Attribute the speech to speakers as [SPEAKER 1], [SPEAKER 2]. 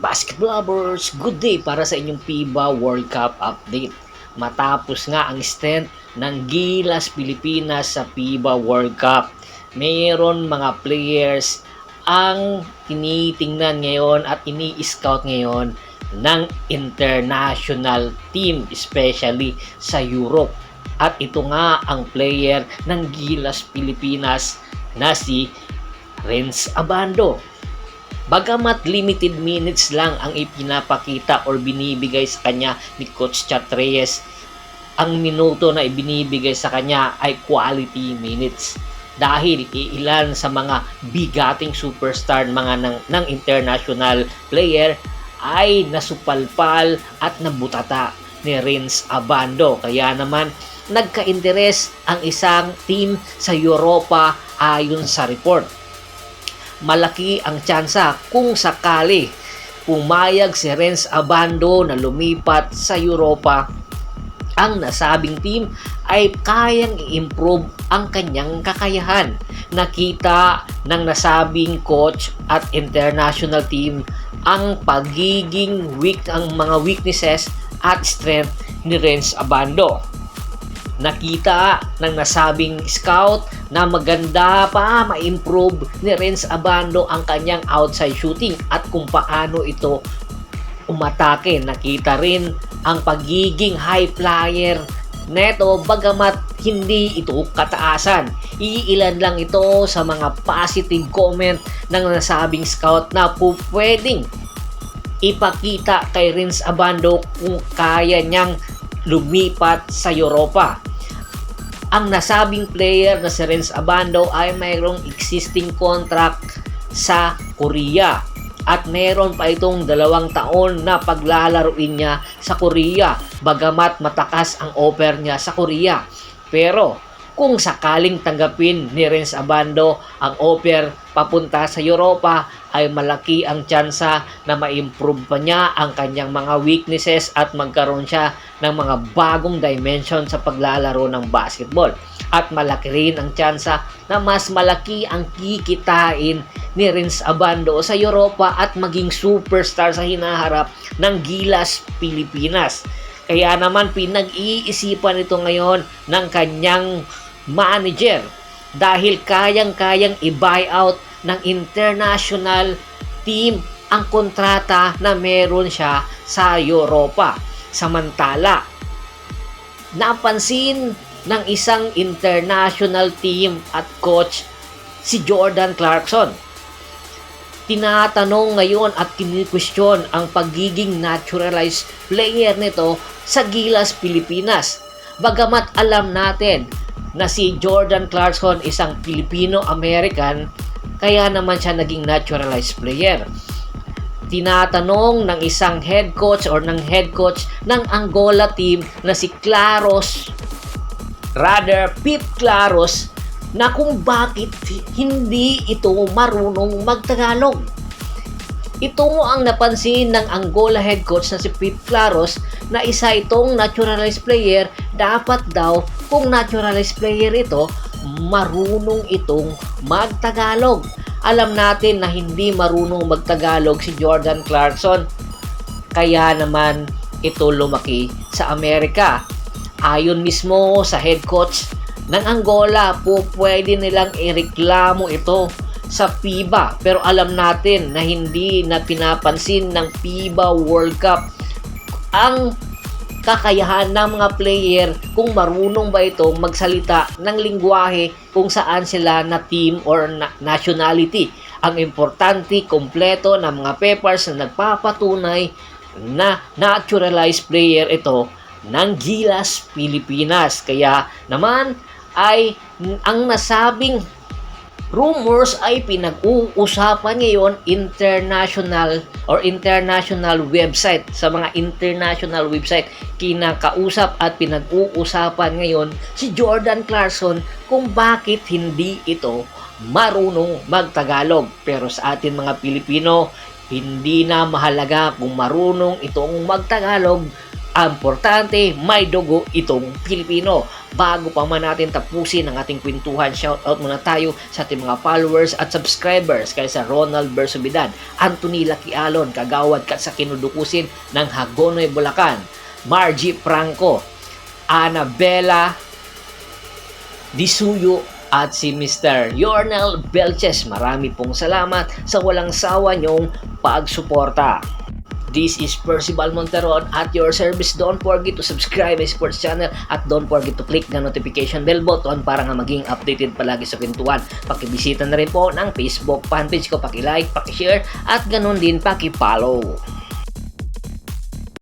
[SPEAKER 1] Basketball lovers, good day para sa inyong FIBA World Cup update. Matapos nga ang stint ng Gilas Pilipinas sa FIBA World Cup, mayroon mga players ang tinitingnan ngayon at ini-scout ngayon ng international team, especially sa Europe. At ito nga ang player ng Gilas Pilipinas na si Renz Abando. Bagamat limited minutes lang ang ipinapakita or binibigay sa kanya ni Coach Chat Reyes, ang minuto na ibinibigay sa kanya ay quality minutes. Dahil iilan sa mga bigating superstar ng international player ay nasupalpal at nabutata ni Renz Abando. Kaya naman nagka-interes ang isang team sa Europa ayon sa report. Malaki ang tsansa kung sakali pumayag si Renz Abando na lumipat sa Europa, ang nasabing team ay kayang i-improve ang kanyang kakayahan. Nakita ng nasabing coach at international team ang ang mga weaknesses at strength ni Renz Abando. Nakita ng nasabing scout na maganda pa ma-improve ni Renz Abando ang kanyang outside shooting at kung paano ito umatake. Nakita rin ang pagiging high flyer neto bagamat hindi ito kataasan. Iilan lang ito sa mga positive comment ng nasabing scout na pwedeng ipakita kay Renz Abando kung kaya niyang lumipat sa Europa. Ang nasabing player na si Renz Abando ay mayroong existing contract sa Korea at mayroon pa itong 2 taon na paglalaruin niya sa Korea bagamat matakas ang offer niya sa Korea. Pero kung sakaling tanggapin ni Renz Abando ang offer papunta sa Europa, ay malaki ang tsansa na ma-improve pa niya ang kanyang mga weaknesses at magkaroon siya ng mga bagong dimension sa paglalaro ng basketball. At malaki rin ang tsansa na mas malaki ang kikitain ni Renz Abando sa Europa at maging superstar sa hinaharap ng Gilas Pilipinas. Kaya naman pinag-iisipan ito ngayon ng kanyang manager dahil kayang-kayang i-buyout ng international team ang kontrata na meron siya sa Europa. Samantala, napansin ng isang international team at coach si Jordan Clarkson. Tinatanong ngayon at kini-question ang pagiging naturalized player nito sa Gilas Pilipinas. Bagamat alam natin na si Jordan Clarkson isang Filipino-American, kaya naman siya naging naturalized player. Tinatanong ng isang head coach ng Angola team na si Pip Claros, na kung bakit hindi ito marunong magtagalog. Ito ang napansin ng Angola head coach na si Pip Claros na isa itong naturalized player. Dapat daw kung naturalized player ito, marunong itong magtagalog. Alam natin na hindi marunong magtagalog si Jordan Clarkson. Kaya naman ito lumaki sa Amerika. Ayon mismo sa head coach ng Angola, pwede nilang ireklamo ito sa FIBA. Pero alam natin na hindi na pinapansin ng FIBA World Cup ang kakayahan ng mga player kung marunong ba ito magsalita ng lingwahe kung saan sila na team or nationality. Ang importante, kompleto ng mga papers na nagpapatunay na naturalized player ito ng Gilas Pilipinas. Kaya naman ay ang nasabing rumors ay pinag-uusapan ngayon international website. Sa mga international website, kinakausap at pinag-uusapan ngayon si Jordan Clarkson kung bakit hindi ito marunong magtagalog. Pero sa atin mga Pilipino, hindi na mahalaga kung marunong itong magtagalog. Ang importante, may dugo itong Pilipino. Bago pa man natin tapusin ang ating kwentuhan, shoutout muna tayo sa ating mga followers at subscribers kay sa Ronald Bersubidad, Anthony Laquialon, Kagawad ka sa Kinudukusin ng Hagonoy, Bulacan, Margie Franco, Annabella Disuyo, at si Mr. Yornel Belches. Marami pong salamat sa walang sawa nyong pagsuporta. This is Percival Monteron at your service. Don't forget to subscribe my sports channel at don't forget to click the notification bell button para nga maging updated palagi sa kwentuhan. Pakibisita na rin po ng Facebook fanpage ko, paki-like, paki-share at ganun din paki-follow.